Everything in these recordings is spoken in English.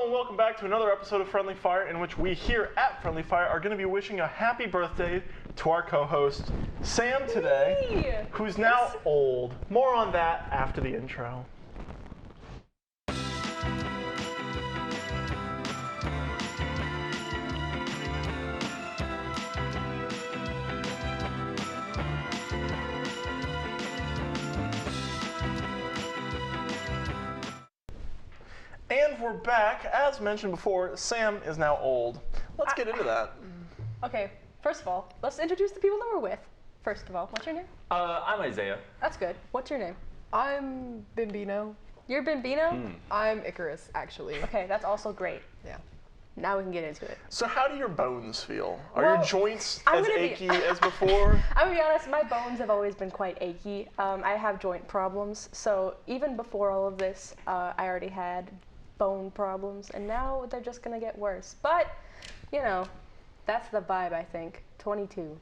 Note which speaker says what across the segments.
Speaker 1: and welcome back to another episode of Friendly Fire, in which we here at Friendly Fire are going to be wishing a happy birthday to our co-host, Sam, today, who's now old. More on that after the intro. And we're back. As mentioned before, Sam is now old. Let's get into that.
Speaker 2: Okay, first of all, let's introduce the people that we're with. First of all, what's your name?
Speaker 3: I'm Izayah.
Speaker 2: That's good. What's your name?
Speaker 4: I'm Bimbino.
Speaker 2: You're Bimbino?
Speaker 4: I'm Icarus, actually.
Speaker 2: Okay, that's also great.
Speaker 4: Yeah.
Speaker 2: Now we can get into it.
Speaker 1: So how do your bones feel? Are
Speaker 2: Well,
Speaker 1: your joints
Speaker 2: I'm
Speaker 1: as
Speaker 2: gonna be-
Speaker 1: achy as before?
Speaker 2: I'm gonna be honest, my bones have always been quite achy. I have joint problems, so even before all of this, I already had bone problems, and now they're just gonna get worse. But, you know, that's the vibe, I think. 22.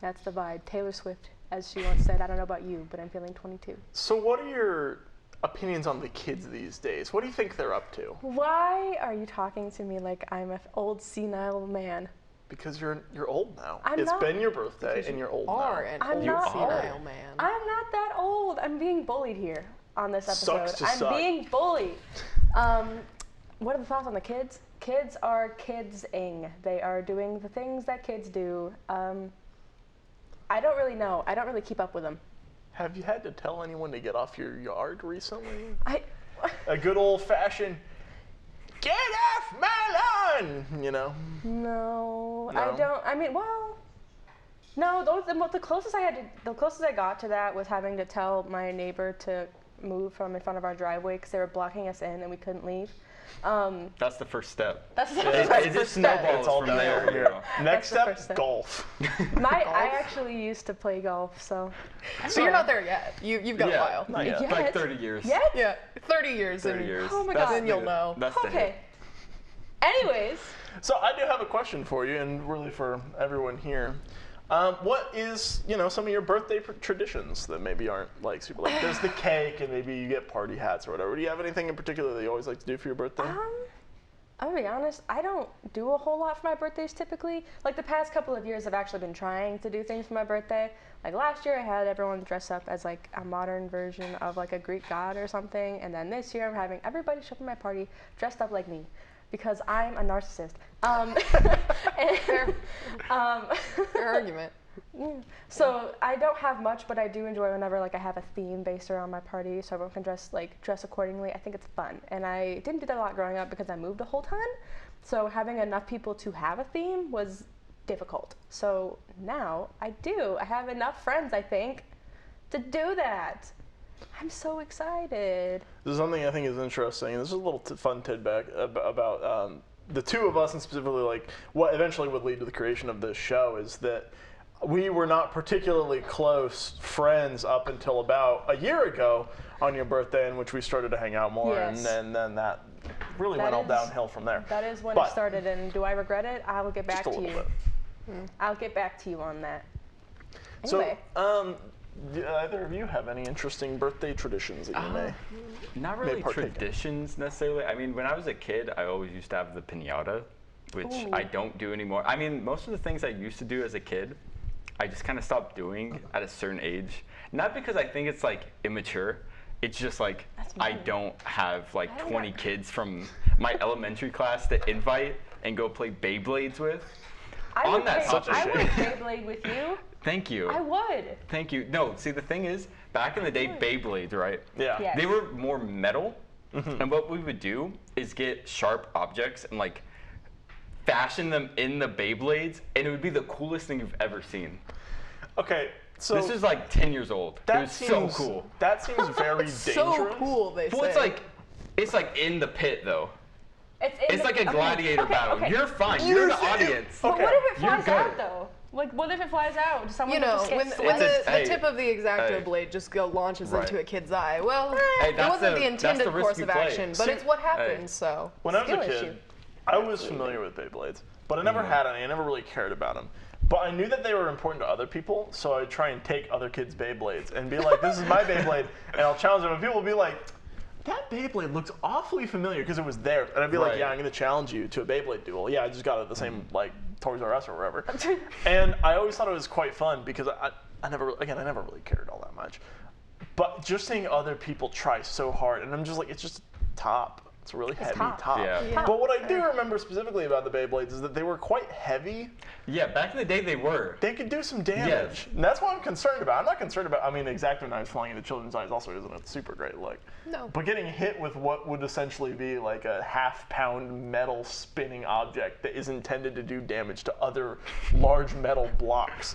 Speaker 2: That's the vibe. Taylor Swift, as she once said, I don't know about you, but I'm feeling 22.
Speaker 1: So what are your opinions on the kids these days? What do you think they're up to?
Speaker 2: Why are you talking to me like I'm an old senile man?
Speaker 1: Because you're old now.
Speaker 2: I'm
Speaker 1: It's
Speaker 2: not.
Speaker 1: been your birthday and you're old
Speaker 4: Are
Speaker 1: now.
Speaker 4: an
Speaker 2: I'm
Speaker 4: old
Speaker 2: not
Speaker 4: senile
Speaker 2: old.
Speaker 4: man.
Speaker 2: I'm not that old. I'm being bullied here on this episode.
Speaker 1: Sucks to
Speaker 2: I'm
Speaker 1: suck.
Speaker 2: being bullied. What are the thoughts on the kids? Kids are kids-ing. They are doing the things that kids do. I don't really know. I don't really keep up with them.
Speaker 1: Have you had to tell anyone to get off your yard recently?
Speaker 2: I
Speaker 1: A good old-fashioned, get off my lawn, you know?
Speaker 2: No,
Speaker 1: No?
Speaker 2: I don't. I mean, well, no. The closest I got to that was having to tell my neighbor to move from in front of our driveway because they were blocking us in and we couldn't leave.
Speaker 3: That's the first step.
Speaker 2: That's the
Speaker 3: It
Speaker 2: first
Speaker 3: just
Speaker 2: step.
Speaker 3: snowballs
Speaker 1: It's all
Speaker 3: from
Speaker 1: downhill
Speaker 3: there.
Speaker 1: from
Speaker 3: You
Speaker 1: here.
Speaker 3: know.
Speaker 1: Next
Speaker 2: the
Speaker 1: step,
Speaker 2: first step.
Speaker 1: golf.
Speaker 2: I actually used to play golf, so.
Speaker 4: So you're not there yet. You've got a while.
Speaker 1: Not yet.
Speaker 2: Yet.
Speaker 3: Like 30 years.
Speaker 2: Yet?
Speaker 4: Yeah, 30 years.
Speaker 3: 30
Speaker 4: and
Speaker 3: years.
Speaker 2: Oh my
Speaker 3: That's
Speaker 2: God.
Speaker 4: Then you'll know.
Speaker 3: That's the
Speaker 2: Okay.
Speaker 3: hit.
Speaker 2: Anyways,
Speaker 1: So I do have a question for you, and really for everyone here. What is, some of your birthday traditions that maybe aren't like super, like there's the cake and maybe you get party hats or whatever. Do you have anything in particular that you always like to do for your birthday?
Speaker 2: I'm gonna be honest, I don't do a whole lot for my birthdays typically. Like the past couple of years, I've actually been trying to do things for my birthday. Like last year, I had everyone dress up as like a modern version of like a Greek god or something. And then this year, I'm having everybody show up at my party dressed up like me. Because I'm a narcissist.
Speaker 4: Fair argument.
Speaker 2: So I don't have much, but I do enjoy whenever like I have a theme based around my party, so everyone can dress accordingly. I think it's fun, and I didn't do that a lot growing up because I moved a whole ton. So having enough people to have a theme was difficult. So now I do. I have enough friends, I think, to do that. I'm so excited.
Speaker 1: This is something I think is interesting. This is a little fun tidbit about the two of us, and specifically like what eventually would lead to the creation of this show is that we were not particularly close friends up until about a year ago on your birthday, in which we started to hang out more,
Speaker 2: Yes.
Speaker 1: and then that really went all downhill from there.
Speaker 2: That is when
Speaker 1: But-
Speaker 2: it started, and do I regret it? I will get back
Speaker 1: Just a
Speaker 2: to
Speaker 1: little
Speaker 2: you.
Speaker 1: bit.
Speaker 2: I'll get back to you on that. Anyway.
Speaker 1: So, do either of you have any interesting birthday traditions that you may?
Speaker 3: Not really
Speaker 1: partake in.
Speaker 3: traditions necessarily. I mean, when I was a kid, I always used to have the piñata, which I don't do anymore. I mean, most of the things I used to do as a kid, I just kind of stopped doing at a certain age. Not because I think it's like immature. It's just like I don't have like 20 kids from my elementary class to invite and go play Beyblades with.
Speaker 2: I would
Speaker 1: that
Speaker 2: play
Speaker 1: subject.
Speaker 2: Beyblade with you.
Speaker 3: Thank you.
Speaker 2: I would.
Speaker 3: Thank you. No, see, the thing is, back in the day, Beyblades, right?
Speaker 1: Yeah.
Speaker 2: Yes.
Speaker 3: They were more metal, and what we would do is get sharp objects and like fashion them in the Beyblades, and it would be the coolest thing you've ever seen.
Speaker 1: Okay, so
Speaker 3: This is like 10 years old. It was so cool.
Speaker 1: That seems very dangerous.
Speaker 4: So cool, they say.
Speaker 3: Well, it's like in the pit though. It's like a
Speaker 2: okay,
Speaker 3: gladiator
Speaker 2: okay,
Speaker 3: battle.
Speaker 2: okay.
Speaker 3: You're fine. You're the audience.
Speaker 2: But
Speaker 1: Okay,
Speaker 2: what if it
Speaker 3: you're
Speaker 2: flies out
Speaker 3: good.
Speaker 2: though? Like, what if it flies out? Does someone
Speaker 4: You know,
Speaker 2: just get
Speaker 4: when
Speaker 2: swept?
Speaker 4: the
Speaker 3: hey,
Speaker 4: tip of the X-Acto
Speaker 3: hey.
Speaker 4: blade just launches
Speaker 3: Right.
Speaker 4: into a kid's eye, well,
Speaker 3: Hey,
Speaker 4: it
Speaker 3: that's
Speaker 4: wasn't the
Speaker 3: that's
Speaker 4: intended
Speaker 3: the risk
Speaker 4: course
Speaker 3: you
Speaker 4: of
Speaker 3: play.
Speaker 4: action, but
Speaker 1: See,
Speaker 4: it's what happened,
Speaker 3: hey.
Speaker 4: so.
Speaker 1: When I was a
Speaker 2: Skill
Speaker 1: kid,
Speaker 2: issue.
Speaker 1: I was familiar with Beyblades, but I never had any. I never really cared about them. But I knew that they were important to other people, so I'd try and take other kids' Beyblades and be like, this is my Beyblade, and I'll challenge them. And people will be like, that Beyblade looks awfully familiar because it was there. And I'd be like,
Speaker 3: Right.
Speaker 1: yeah, I'm going to challenge you to a Beyblade duel. Yeah, I just got it at the same, like, Toys R Us or wherever. And I always thought it was quite fun because I never really cared all that much. But just seeing other people try so hard, and I'm just like, it's just top. It's a really heavy top.
Speaker 3: Yeah.
Speaker 1: But what I do remember specifically about the Beyblades is that they were quite heavy.
Speaker 3: Yeah, back in the day they were.
Speaker 1: They could do some damage.
Speaker 3: Yes.
Speaker 1: And that's what I'm concerned about. I'm not concerned about, I mean, the X-Acto knives flying into children's eyes also isn't a super great look.
Speaker 4: No.
Speaker 1: But getting hit with what would essentially be like a half-pound metal spinning object that is intended to do damage to other large metal blocks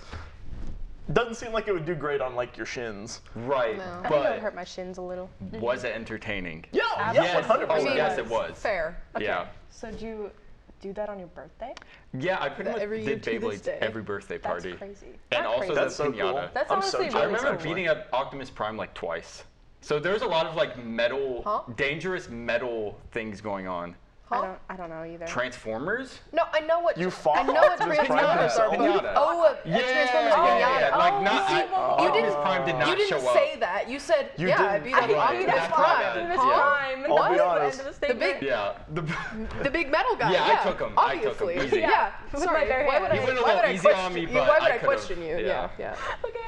Speaker 1: doesn't seem like it would do great on, like, your shins.
Speaker 3: Right,
Speaker 4: No.
Speaker 2: I think it would
Speaker 3: but
Speaker 2: hurt my shins a little.
Speaker 3: was it entertaining?
Speaker 1: Yeah,
Speaker 3: Yes.
Speaker 1: 100%.
Speaker 3: Oh,
Speaker 4: I mean,
Speaker 3: yes, it was.
Speaker 4: Fair.
Speaker 3: Yeah.
Speaker 2: So do you do that on your birthday?
Speaker 3: Yeah, I pretty much
Speaker 4: Every year
Speaker 3: did
Speaker 4: to this
Speaker 3: Beyblades
Speaker 4: day.
Speaker 3: every birthday
Speaker 2: That's
Speaker 3: party.
Speaker 2: crazy.
Speaker 3: And
Speaker 2: Not
Speaker 3: also
Speaker 2: crazy.
Speaker 3: the
Speaker 1: That's so
Speaker 3: pinata.
Speaker 1: cool.
Speaker 2: That's
Speaker 1: I'm so
Speaker 2: honestly
Speaker 1: jealous.
Speaker 3: I
Speaker 2: really
Speaker 3: remember
Speaker 2: cool.
Speaker 3: beating up Optimus Prime like twice. So there's a lot of like metal, dangerous metal things going on.
Speaker 2: I don't know either.
Speaker 3: Transformers?
Speaker 4: No, I know what
Speaker 1: You fought
Speaker 4: I know what
Speaker 1: Optimus Prime
Speaker 4: Transformers are.
Speaker 1: yourself?
Speaker 4: But oh, a Transformers pinata.
Speaker 3: Like
Speaker 2: Oh,
Speaker 3: not,
Speaker 2: see,
Speaker 3: I,
Speaker 2: well,
Speaker 4: you
Speaker 3: Optimus
Speaker 4: didn't-
Speaker 3: Prime did not
Speaker 4: You didn't
Speaker 3: show
Speaker 4: say
Speaker 3: up.
Speaker 4: that. You said,
Speaker 1: You
Speaker 4: yeah, I
Speaker 1: didn't.
Speaker 4: beat up
Speaker 1: Right.
Speaker 4: Optimus
Speaker 3: That's what I
Speaker 4: Prime.
Speaker 3: meant.
Speaker 2: Optimus
Speaker 3: Yeah.
Speaker 2: Prime.
Speaker 1: I'll
Speaker 2: What?
Speaker 1: be
Speaker 2: The
Speaker 1: honest.
Speaker 2: end of the statement.
Speaker 4: big-
Speaker 3: Yeah.
Speaker 4: The big metal guy.
Speaker 3: Yeah, I took him. I took him.
Speaker 4: Obviously.
Speaker 3: Easy.
Speaker 4: Yeah.
Speaker 2: With
Speaker 4: Sorry.
Speaker 2: my bare
Speaker 4: Why would
Speaker 2: hands.
Speaker 4: I?
Speaker 3: You went a
Speaker 4: Why would
Speaker 3: little
Speaker 4: I
Speaker 3: easy on
Speaker 4: question
Speaker 3: me,
Speaker 4: you?
Speaker 3: but
Speaker 4: Why would
Speaker 3: I
Speaker 4: I
Speaker 3: could've.
Speaker 4: question you?
Speaker 3: Yeah.
Speaker 4: Yeah.
Speaker 2: Okay.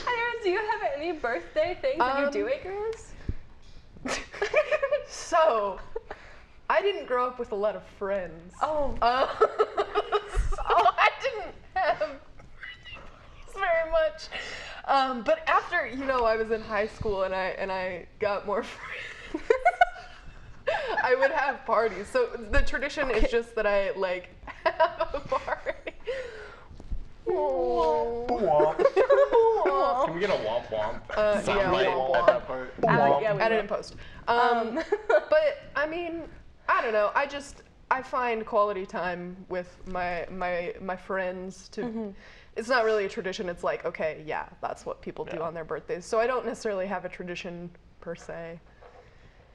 Speaker 2: Anyways, do you have any birthday things that you do, Icarus?
Speaker 4: So, I didn't grow up with a lot of friends.
Speaker 2: Oh.
Speaker 4: So I didn't have very much. But after, I was in high school and I got more friends, I would have parties. So the tradition is just that I like have a party.
Speaker 1: Womp.
Speaker 3: Can we get a womp womp?
Speaker 4: Yeah,
Speaker 3: Soundbite
Speaker 4: womp
Speaker 3: at
Speaker 4: womp.
Speaker 3: that part?
Speaker 2: Yeah, we
Speaker 4: Add it
Speaker 2: will.
Speaker 4: in post. But I mean, I don't know. I find quality time with my friends to. It's not really a tradition. It's like, okay, yeah, that's what people do on their birthdays. So I don't necessarily have a tradition per se.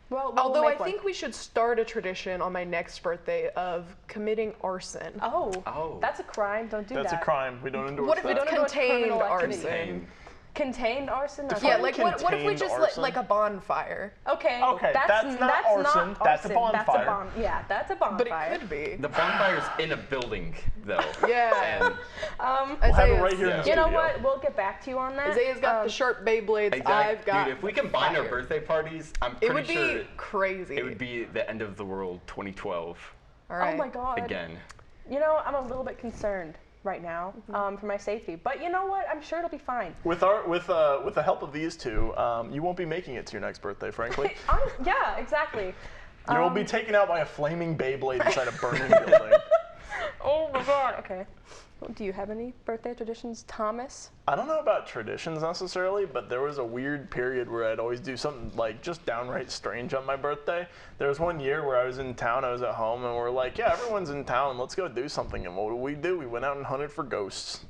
Speaker 2: Well,
Speaker 4: Although I
Speaker 2: make one.
Speaker 4: think we should start a tradition on my next birthday of committing arson.
Speaker 3: Oh.
Speaker 2: That's a crime. Don't do
Speaker 1: That's
Speaker 2: that.
Speaker 1: a crime. We don't endorse
Speaker 4: What if
Speaker 1: that.
Speaker 4: it's
Speaker 2: don't endorse
Speaker 4: contained
Speaker 2: criminal activity.
Speaker 4: arson?
Speaker 2: Contained arson? Okay.
Speaker 4: Yeah, like what if we
Speaker 1: Contained
Speaker 4: just
Speaker 1: arson?
Speaker 4: like a bonfire?
Speaker 2: Okay.
Speaker 1: Okay, that's not arson, that's a bonfire.
Speaker 2: Yeah, that's a bonfire.
Speaker 4: But it could be.
Speaker 3: The bonfire's in a building, though.
Speaker 4: Yeah.
Speaker 3: And
Speaker 1: We'll have it right here in the
Speaker 2: You
Speaker 1: studio.
Speaker 2: know what? We'll get back to you on that.
Speaker 4: Isaiah's got the sharp Beyblades. I've got.
Speaker 3: Dude, if we combine our
Speaker 4: fire.
Speaker 3: birthday parties, I'm
Speaker 4: It
Speaker 3: pretty
Speaker 4: would
Speaker 3: sure
Speaker 4: be crazy.
Speaker 3: it would be the end of the world 2012
Speaker 4: All right.
Speaker 2: Oh my god.
Speaker 3: again.
Speaker 2: You know, I'm a little bit concerned right now for my safety. But you know what? I'm sure it'll be fine.
Speaker 1: With the help of these two, you won't be making it to your next birthday, frankly.
Speaker 2: Yeah, exactly.
Speaker 1: You'll be taken out by a flaming Beyblade inside a burning building.
Speaker 2: Oh my god. Okay. Do you have any birthday traditions, Thomas?
Speaker 1: I don't know about traditions necessarily, but there was a weird period where I'd always do something like just downright strange on my birthday. There was one year where I was in town, I was at home, and we're like, yeah, everyone's in town, let's go do something. And what did we do? We went out and hunted for ghosts.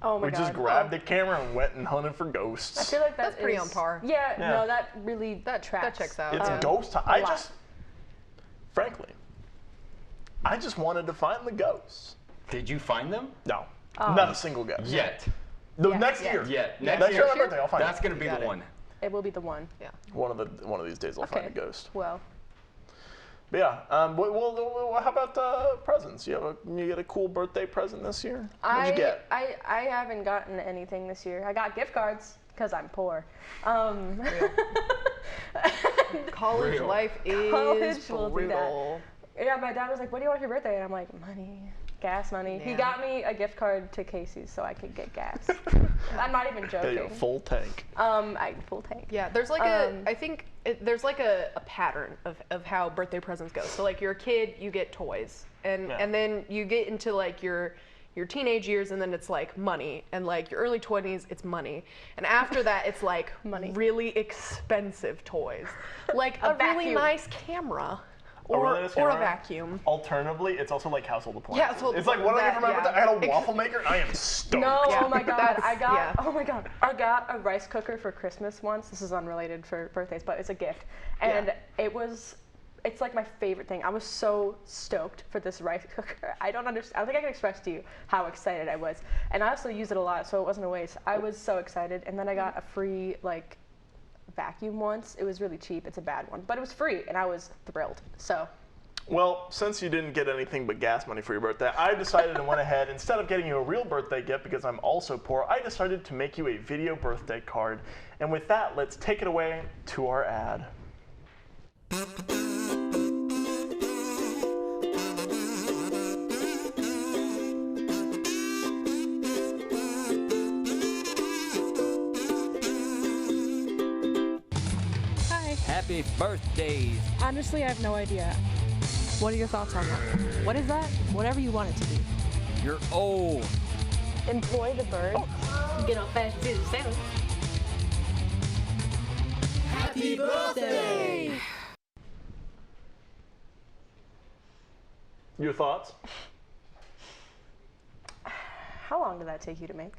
Speaker 2: Oh my
Speaker 1: We
Speaker 2: god.
Speaker 1: just grabbed a camera and went and hunted for ghosts.
Speaker 2: I feel like
Speaker 4: That's pretty on par.
Speaker 2: Yeah,
Speaker 1: Yeah.
Speaker 2: no, that really tracks.
Speaker 4: That checks out.
Speaker 1: It's
Speaker 4: Yeah.
Speaker 1: ghost time.
Speaker 2: a lot.
Speaker 1: Frankly, I just wanted to find the ghosts.
Speaker 3: Did you find them?
Speaker 1: No, not a single ghost.
Speaker 3: Yet.
Speaker 1: The
Speaker 2: Yeah,
Speaker 1: next
Speaker 2: yeah.
Speaker 1: year.
Speaker 3: Yet.
Speaker 1: Next
Speaker 3: Next
Speaker 1: year on my
Speaker 3: year.
Speaker 1: birthday, I'll find
Speaker 3: That's
Speaker 1: it.
Speaker 3: gonna be
Speaker 4: Got
Speaker 3: the
Speaker 4: it.
Speaker 3: one.
Speaker 2: It will be the one.
Speaker 4: Yeah.
Speaker 1: One of these days I'll find a ghost.
Speaker 2: Well,
Speaker 1: But yeah, well, how about presents? You get a cool birthday present this year? What'd you get?
Speaker 2: I haven't gotten anything this year. I got gift cards because I'm poor.
Speaker 4: College
Speaker 3: Real.
Speaker 4: life is
Speaker 2: College will do that.
Speaker 4: brutal.
Speaker 2: Yeah, my dad was like, "What do you want for your birthday?" And I'm like, "Money, gas money." He
Speaker 4: Yeah.
Speaker 2: got me a gift card to Casey's so I could get gas. I'm not even
Speaker 1: Get a
Speaker 2: joking.
Speaker 1: full tank.
Speaker 2: Full tank.
Speaker 4: Yeah, there's like I think there's like a pattern of how birthday presents go. So like you're a kid, you get toys, and then you get into like your teenage years, and then it's like money, and like your early 20s, it's money, and after that, it's like
Speaker 2: Money.
Speaker 4: really expensive toys, like a really
Speaker 2: vacuum.
Speaker 4: nice camera,
Speaker 1: A really
Speaker 4: or
Speaker 1: nice
Speaker 4: or a
Speaker 1: camera?
Speaker 4: vacuum.
Speaker 1: Alternatively, it's also like household appliances.
Speaker 4: Yeah, household
Speaker 1: it's like, what did I get for my
Speaker 4: appliances,
Speaker 1: birthday? I got a
Speaker 4: yeah.
Speaker 1: waffle maker. I am stoked.
Speaker 2: No,
Speaker 4: Yeah,
Speaker 2: oh my god,
Speaker 4: that's-
Speaker 2: I got
Speaker 4: yeah.
Speaker 2: oh my god, I got a rice cooker for Christmas once. This is unrelated for birthdays, but it's a gift, and it's like my favorite thing. I was so stoked for this rice cooker. I don't understand. I don't think I can express to you how excited I was, and I also use it a lot, so it wasn't a waste. I was so excited, and then I got a free like vacuum once. It was really cheap. It's a bad one, but it was free, and I was thrilled. So.
Speaker 1: Well, since you didn't get anything but gas money for your birthday, I decided and went ahead, instead of getting you a real birthday gift because I'm also poor, I decided to make you a video birthday card. And with that, let's take it away to our ad.
Speaker 5: Happy birthdays.
Speaker 6: Honestly, I have no idea. What are your thoughts on that? What is that? Whatever you want it to be.
Speaker 5: You're old.
Speaker 2: Employ the bird.
Speaker 7: Get on fast to the sailor.
Speaker 5: Happy birthday!
Speaker 1: Your thoughts?
Speaker 2: How long did that take you to make?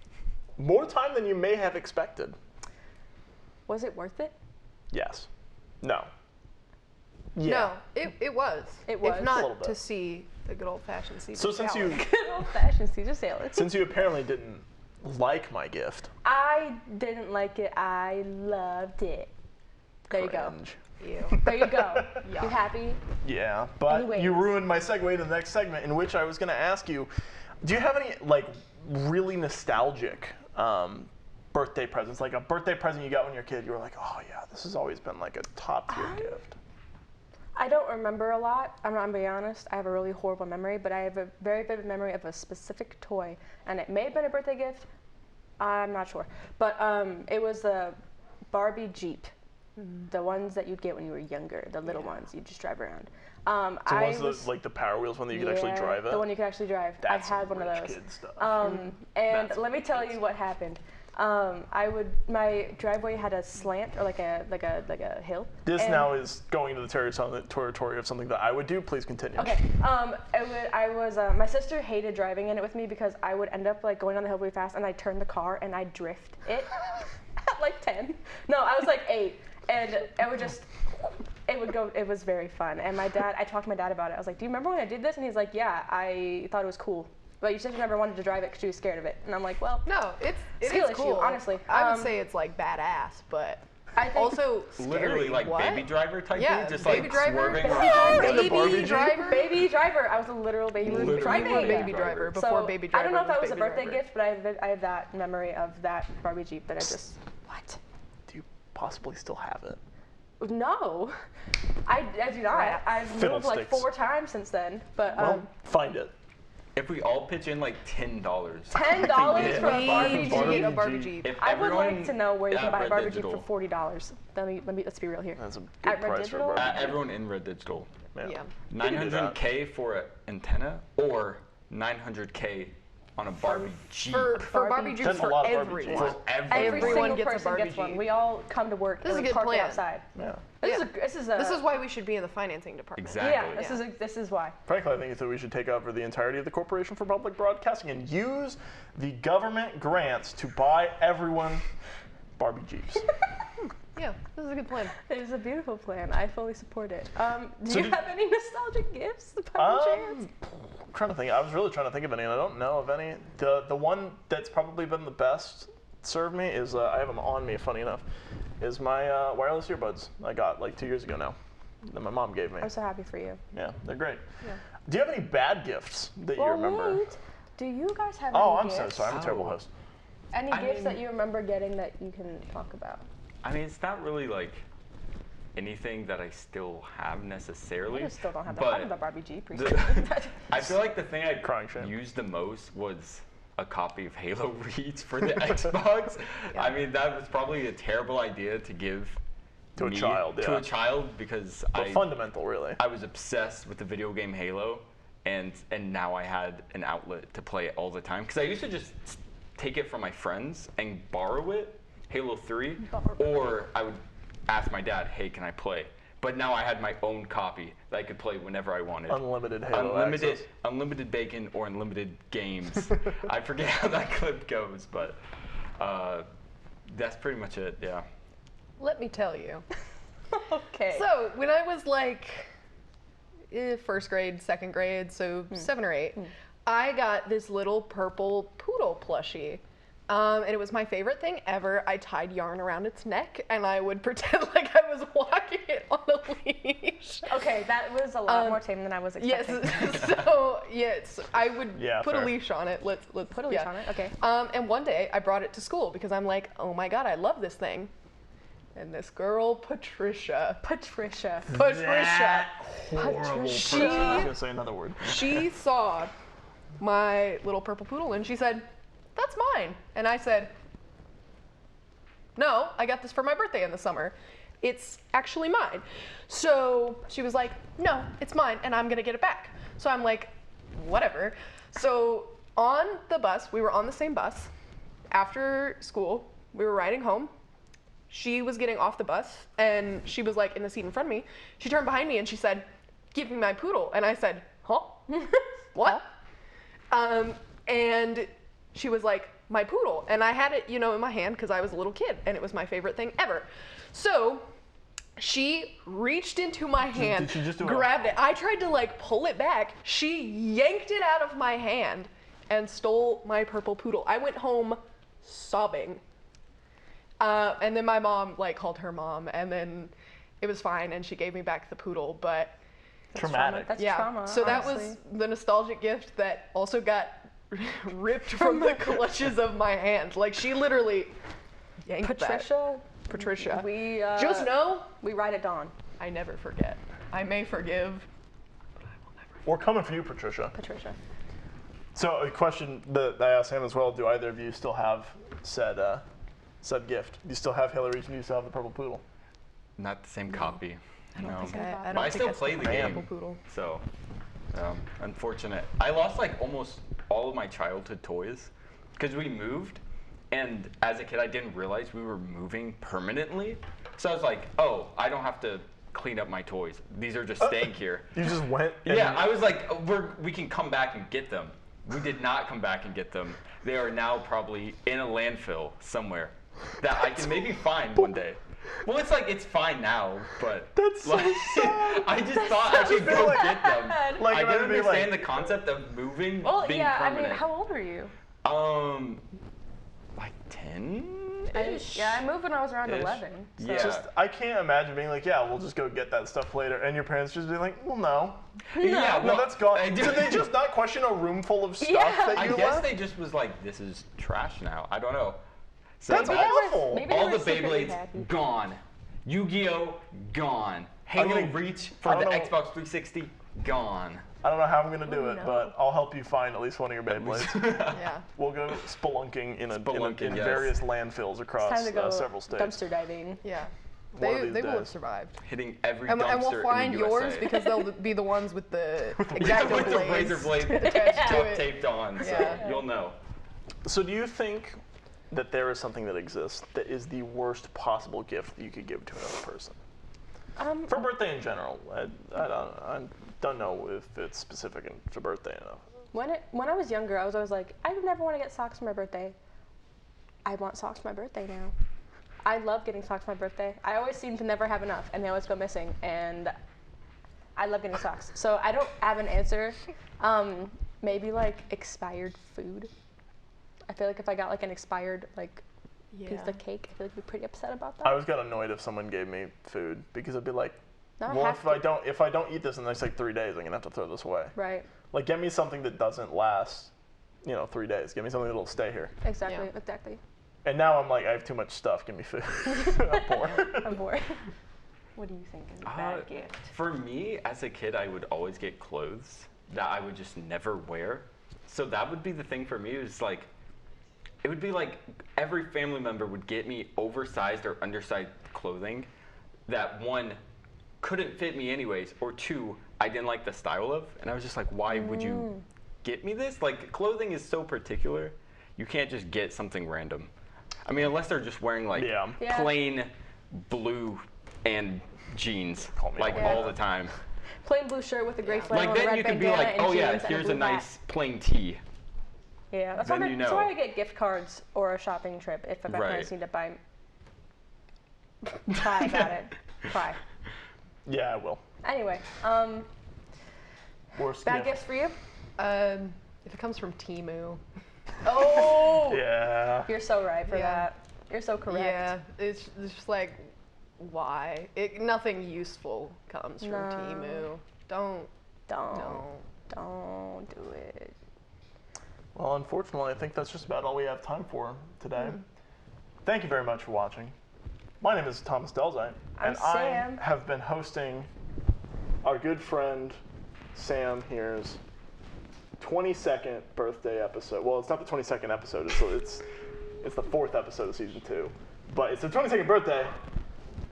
Speaker 1: More time than you may have expected.
Speaker 2: Was it worth it?
Speaker 1: Yes. No. Yeah.
Speaker 4: No, it was.
Speaker 2: It was.
Speaker 4: If
Speaker 1: A
Speaker 4: not
Speaker 1: little bit.
Speaker 4: to see the good old-fashioned Caesar
Speaker 1: So since you
Speaker 4: salad.
Speaker 2: Good old-fashioned Caesar salad.
Speaker 1: since you apparently didn't like my gift,
Speaker 2: I didn't like it. I loved it. There you go.
Speaker 1: cringe.
Speaker 4: Ew.
Speaker 2: There you go.
Speaker 4: Yeah.
Speaker 2: You happy?
Speaker 1: Yeah, but
Speaker 2: Anyways.
Speaker 1: you ruined my segue to the next segment, in which I was going to ask you, do you have any like really nostalgic birthday presents, like a birthday present you got when you were a kid? You were like, oh yeah, this has always been like a top tier gift.
Speaker 2: I don't remember a lot. I'm not gonna be honest. I have a really horrible memory, but I have a very vivid memory of a specific toy, and it may have been a birthday gift. I'm not sure, but it was a Barbie Jeep, the ones that you'd get when you were younger, the little ones you just drive around.
Speaker 1: So one's like the Power Wheels one that you could actually drive it?
Speaker 2: The one you could actually drive.
Speaker 1: That's
Speaker 2: I had
Speaker 1: some
Speaker 2: one of
Speaker 1: rich
Speaker 2: those.
Speaker 1: kid stuff.
Speaker 2: And
Speaker 1: That's
Speaker 2: let me
Speaker 1: rich
Speaker 2: tell
Speaker 1: kid
Speaker 2: you what happened. My driveway had a slant or like a hill.
Speaker 1: This
Speaker 2: and-
Speaker 1: now is going to the territory of something that I would do. Please continue.
Speaker 2: Okay. My sister hated driving in it with me because I would end up like going on the hill really fast, and I'd turn the car and I'd drift it at like 10. No, I was like 8, and it would go. It was very fun. And I talked to my dad about it. I was like, "Do you remember when I did this?" And he's like, "Yeah, I thought it was cool." But your sister never wanted to drive it because she was scared of it. And I'm like, well,
Speaker 4: No, it
Speaker 2: skill
Speaker 4: is
Speaker 2: issue,
Speaker 4: cool.
Speaker 2: honestly.
Speaker 4: I would say it's like badass, but
Speaker 2: I think
Speaker 4: also scary.
Speaker 3: Literally like
Speaker 4: What?
Speaker 3: baby driver type
Speaker 4: Yeah,
Speaker 3: dude, just
Speaker 4: baby
Speaker 3: like
Speaker 4: driver.
Speaker 3: swerving
Speaker 2: Yeah,
Speaker 3: around.
Speaker 1: the Barbie
Speaker 4: baby
Speaker 1: Jeep?
Speaker 4: driver.
Speaker 2: Baby driver. I was a literal baby
Speaker 3: Literally
Speaker 2: driver.
Speaker 4: You were baby driver before
Speaker 2: So,
Speaker 4: baby driver.
Speaker 2: I don't know if that was a
Speaker 4: baby
Speaker 2: birthday
Speaker 4: driver.
Speaker 2: gift, but I have that memory of that Barbie Jeep that I just. What?
Speaker 1: Do you possibly still have it?
Speaker 2: No, I do not.
Speaker 4: Rats.
Speaker 2: I've moved like
Speaker 1: Fiddlesticks.
Speaker 2: 4 times since then. But
Speaker 1: Well, find it.
Speaker 3: If we all pitch in like $10.
Speaker 2: $10 for a Barbie
Speaker 4: Jeep. A
Speaker 2: Jeep.
Speaker 4: Barbie Jeep.
Speaker 3: If
Speaker 2: I would
Speaker 3: everyone
Speaker 2: like to know where you can
Speaker 3: at
Speaker 2: buy a
Speaker 3: Red
Speaker 2: Barbie
Speaker 3: Digital,
Speaker 2: Jeep for $40. Let's be real here.
Speaker 1: That's a good
Speaker 2: At Red
Speaker 1: price
Speaker 2: Digital?
Speaker 1: for a Barbie.
Speaker 3: everyone in Red Digital,
Speaker 4: Yeah.
Speaker 1: can do that.
Speaker 3: $900K for an antenna or $900K on a Barbie Jeep.
Speaker 4: For Barbie
Speaker 2: Barbie
Speaker 4: Jeeps
Speaker 1: That's a
Speaker 4: for
Speaker 1: lot of Barbie
Speaker 4: everyone.
Speaker 1: Jeeps.
Speaker 2: Every
Speaker 4: Everyone
Speaker 2: single
Speaker 4: gets a
Speaker 2: person
Speaker 4: Barbie
Speaker 2: gets one.
Speaker 4: Jeep.
Speaker 2: We all come to work
Speaker 4: This is
Speaker 2: and
Speaker 4: a
Speaker 2: we
Speaker 4: good
Speaker 2: park it
Speaker 4: plan.
Speaker 2: outside.
Speaker 1: Yeah.
Speaker 2: This is
Speaker 4: why we should be in the financing department.
Speaker 3: Exactly.
Speaker 2: Yeah, this is why.
Speaker 1: Frankly, I think that we should take over the entirety of the Corporation for Public Broadcasting and use the government grants to buy everyone Barbie Jeeps.
Speaker 4: Yeah, this is a good plan.
Speaker 2: It is a beautiful plan. I fully support it. Do
Speaker 1: So
Speaker 2: you
Speaker 1: did-
Speaker 2: have any nostalgic gifts by chance?
Speaker 1: I'm trying to think. I was really trying to think of any, and I don't know of any. The one that's probably been the best served me is I have them on me. Funny enough, is my wireless earbuds I got like 2 years ago now that my mom gave me.
Speaker 2: I'm so happy for you.
Speaker 1: Yeah, they're great.
Speaker 2: Yeah.
Speaker 1: Do you have any bad gifts that you remember?
Speaker 2: Wait. Do you guys have
Speaker 1: Oh,
Speaker 2: any
Speaker 1: I'm so
Speaker 2: gifts?
Speaker 1: sorry. I'm a terrible host.
Speaker 2: Any
Speaker 3: I
Speaker 2: gifts that
Speaker 3: mean-
Speaker 2: you remember getting that you can talk about?
Speaker 3: I mean, it's not really like anything that I still have necessarily.
Speaker 2: I just still don't have
Speaker 3: but
Speaker 2: the Barbie Jeep.
Speaker 3: I feel like the thing I
Speaker 1: Crying shame.
Speaker 3: used the most was a copy of Halo Reach for the Xbox. I mean, that was probably a terrible idea to give
Speaker 1: To a
Speaker 3: me-
Speaker 1: child,
Speaker 3: To
Speaker 1: yeah.
Speaker 3: a child because
Speaker 1: But fundamental, really.
Speaker 3: I was obsessed with the video game Halo, and now I had an outlet to play it all the time. Because I used to just take it from my friends and borrow it, Halo 3, or I would ask my dad, hey, can I play? But now I had my own copy that I could play whenever I wanted.
Speaker 1: Unlimited Halo access.
Speaker 3: Unlimited bacon or unlimited games. I forget how that clip goes, but that's pretty much it, yeah.
Speaker 4: Let me tell you.
Speaker 2: Okay.
Speaker 4: So when I was like first grade, second grade, so 7 or 8, I got this little purple poodle plushie And it was my favorite thing ever. I tied yarn around its neck, and I would pretend like I was walking it on a leash.
Speaker 2: Okay, that was a lot more tame than I was expecting.
Speaker 4: Yes, so yes, I would put
Speaker 1: fair.
Speaker 4: a leash on it. Let's
Speaker 2: Put a leash on it, okay.
Speaker 4: And one day I brought it to school because I'm like, oh my god, I love this thing. And this girl, Patricia.
Speaker 1: Horrible
Speaker 4: She-
Speaker 1: person. I was gonna say another word.
Speaker 4: She saw my little purple poodle and she said, that's mine. And I said, no, I got this for my birthday in the summer. It's actually mine. So she was like, no, it's mine and I'm gonna get it back. So I'm like, whatever. So on the bus, we were on the same bus. After school, we were riding home. She was getting off the bus and she was like in the seat in front of me. She turned behind me and she said, give me my poodle. And I said, huh? What? And she was like, my poodle. And I had it, in my hand because I was a little kid and it was my favorite thing ever. So she reached into my hand,
Speaker 1: Did she just do
Speaker 4: grabbed it. I tried to like pull it back. She yanked it out of my hand and stole my purple poodle. I went home sobbing. And then my mom called her mom and then it was fine and she gave me back the poodle, but
Speaker 1: Traumatic.
Speaker 2: That's
Speaker 4: yeah.
Speaker 2: trauma,
Speaker 4: So that
Speaker 2: honestly.
Speaker 4: was the nostalgic gift that also got ripped from the clutches of my hand. Like she literally yanked
Speaker 2: Patricia.
Speaker 4: that. Patricia.
Speaker 2: We
Speaker 4: Just know
Speaker 2: we ride at dawn.
Speaker 4: I never forget. I may forgive, but I will never.
Speaker 1: We're coming for you, Patricia.
Speaker 2: Patricia.
Speaker 1: So a question that I asked him as well: do either of you still have said gift? Do you still have Hillary's? And do you still have the purple poodle?
Speaker 3: Not the same copy.
Speaker 4: I don't
Speaker 3: No.
Speaker 4: think I
Speaker 3: But
Speaker 4: don't
Speaker 3: I
Speaker 4: think
Speaker 3: still play the
Speaker 4: still have
Speaker 3: game.
Speaker 4: Purple Poodle.
Speaker 3: So, unfortunate. I lost almost all of my childhood toys because we moved, and as a kid, I didn't realize we were moving permanently. So I was like, oh, I don't have to clean up my toys. These are just staying here.
Speaker 1: You just went. And
Speaker 3: Yeah, I was like, we can come back and get them. We did not come back and get them. They are now probably in a landfill somewhere that I can maybe find one day. Well, it's fine now, but
Speaker 1: That's so sad.
Speaker 3: I just thought I could go get them.
Speaker 1: Like,
Speaker 3: I didn't
Speaker 1: imagine being
Speaker 3: understand
Speaker 1: like-
Speaker 3: the concept of moving
Speaker 2: Well,
Speaker 3: being
Speaker 2: yeah.
Speaker 3: permanent.
Speaker 2: I mean, how old are you?
Speaker 3: 10?
Speaker 2: Yeah, I moved when I was around
Speaker 3: Ish.
Speaker 2: 11. So.
Speaker 3: Yeah.
Speaker 1: Just, I can't imagine being like, yeah, we'll just go get that stuff later, and your parents just be like, well, no,
Speaker 3: Yeah,
Speaker 1: no,
Speaker 3: well,
Speaker 1: that's gone.
Speaker 3: I
Speaker 1: Did they just not question a room full of stuff
Speaker 2: Yeah.
Speaker 1: that
Speaker 3: I
Speaker 1: you
Speaker 3: guess
Speaker 1: left?
Speaker 3: they just was like, this is trash now. I don't know. So
Speaker 1: That's awful.
Speaker 2: Maybe they
Speaker 3: all
Speaker 2: were
Speaker 3: the
Speaker 2: secretly
Speaker 3: Beyblades
Speaker 2: happy.
Speaker 3: gone. Yu-Gi-Oh
Speaker 1: I'm
Speaker 3: gone. Halo
Speaker 1: gonna-
Speaker 3: Reach
Speaker 1: I
Speaker 3: for
Speaker 1: don't
Speaker 3: the
Speaker 1: know.
Speaker 3: Xbox 360 gone.
Speaker 1: I don't know how I'm gonna do it,
Speaker 2: no.
Speaker 1: but I'll help you find at least one of your Beyblades.
Speaker 4: Yeah.
Speaker 1: We'll go spelunking in
Speaker 3: Spelunking, yes.
Speaker 1: various landfills across
Speaker 2: Time to go
Speaker 1: several states.
Speaker 2: dumpster diving.
Speaker 4: Yeah.
Speaker 1: One of
Speaker 4: They
Speaker 1: these
Speaker 4: will have
Speaker 1: days.
Speaker 4: survived.
Speaker 3: Hitting every
Speaker 4: And
Speaker 3: dumpster
Speaker 4: we'll find
Speaker 3: in the
Speaker 4: yours
Speaker 3: USA.
Speaker 4: because they'll be the ones with the
Speaker 3: with
Speaker 4: exacto
Speaker 3: the razor
Speaker 4: blades
Speaker 3: blade
Speaker 4: attached to
Speaker 3: duct
Speaker 4: it.
Speaker 3: taped on, so
Speaker 4: Yeah.
Speaker 3: you'll know.
Speaker 1: So do you think that there is something that exists that is the worst possible gift that you could give to another person? For birthday in general. I don't know if it's specific to birthday enough.
Speaker 2: When I was younger, I was always like, I would never want to get socks for my birthday. I want socks for my birthday now. I love getting socks for my birthday. I always seem to never have enough, and they always go missing, and I love getting socks. So I don't have an answer. Maybe expired food. I feel like if I got an expired piece of cake, I feel like I'd be pretty upset about that.
Speaker 1: I always got annoyed if someone gave me food because I'd be like,
Speaker 2: No, I
Speaker 1: well,
Speaker 2: have
Speaker 1: if I don't eat this in the next 3 days, I'm gonna have to throw this away.
Speaker 2: Right.
Speaker 1: Get me something that doesn't last, 3 days. Give me something that'll stay here.
Speaker 2: Exactly.
Speaker 4: Yeah.
Speaker 2: Exactly.
Speaker 1: And now I'm like, I have too much stuff. Give me food. I'm poor.
Speaker 2: I'm bored. What do you think is a bad gift?
Speaker 3: For me, as a kid, I would always get clothes that I would just never wear. So that would be the thing for me. It would be every family member would get me oversized or undersized clothing that one couldn't fit me anyways, or two, I didn't like the style of. And I was just like, why would you get me this? Clothing is so particular. You can't just get something random. I mean, unless they're just wearing
Speaker 2: Yeah.
Speaker 3: plain blue and jeans
Speaker 1: Call me
Speaker 3: all the time.
Speaker 2: Plain blue shirt with a gray flannel and a
Speaker 3: Then
Speaker 2: red
Speaker 3: you could be
Speaker 2: bandana
Speaker 3: like,
Speaker 2: and
Speaker 3: oh yeah,
Speaker 2: jeans and
Speaker 3: here's a
Speaker 2: blue hat.
Speaker 3: nice plain tee.
Speaker 2: Yeah, that's
Speaker 3: Then
Speaker 2: why,
Speaker 3: you
Speaker 2: that's
Speaker 3: know.
Speaker 2: why I get gift cards or a shopping trip if my
Speaker 3: Right.
Speaker 2: parents need to buy. Try about it. Try.
Speaker 1: Yeah, I will.
Speaker 2: Anyway,
Speaker 1: Worst
Speaker 2: bad
Speaker 1: gift.
Speaker 2: gifts for you?
Speaker 4: If it comes from Temu, Oh.
Speaker 1: Yeah.
Speaker 2: You're so right for
Speaker 4: Yeah.
Speaker 2: that. You're so correct.
Speaker 4: Yeah, it's just like, why? Nothing useful comes from
Speaker 2: No.
Speaker 4: Temu. Don't
Speaker 2: do it.
Speaker 1: Well, unfortunately, I think that's just about all we have time for today. Thank you very much for watching. My name is Thomas Delzeit, and
Speaker 2: Sam.
Speaker 1: I have been hosting our good friend Sam here's 22nd birthday episode. Well, it's not the 22nd episode, it's the 4th episode of season 2. But it's the 22nd birthday.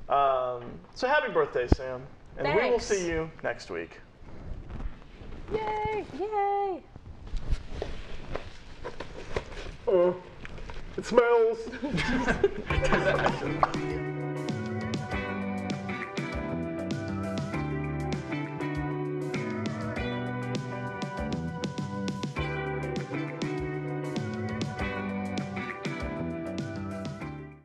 Speaker 1: So happy birthday, Sam. And we will
Speaker 2: Thanks.
Speaker 1: see you next week.
Speaker 2: Yay! Yay!
Speaker 1: It smells.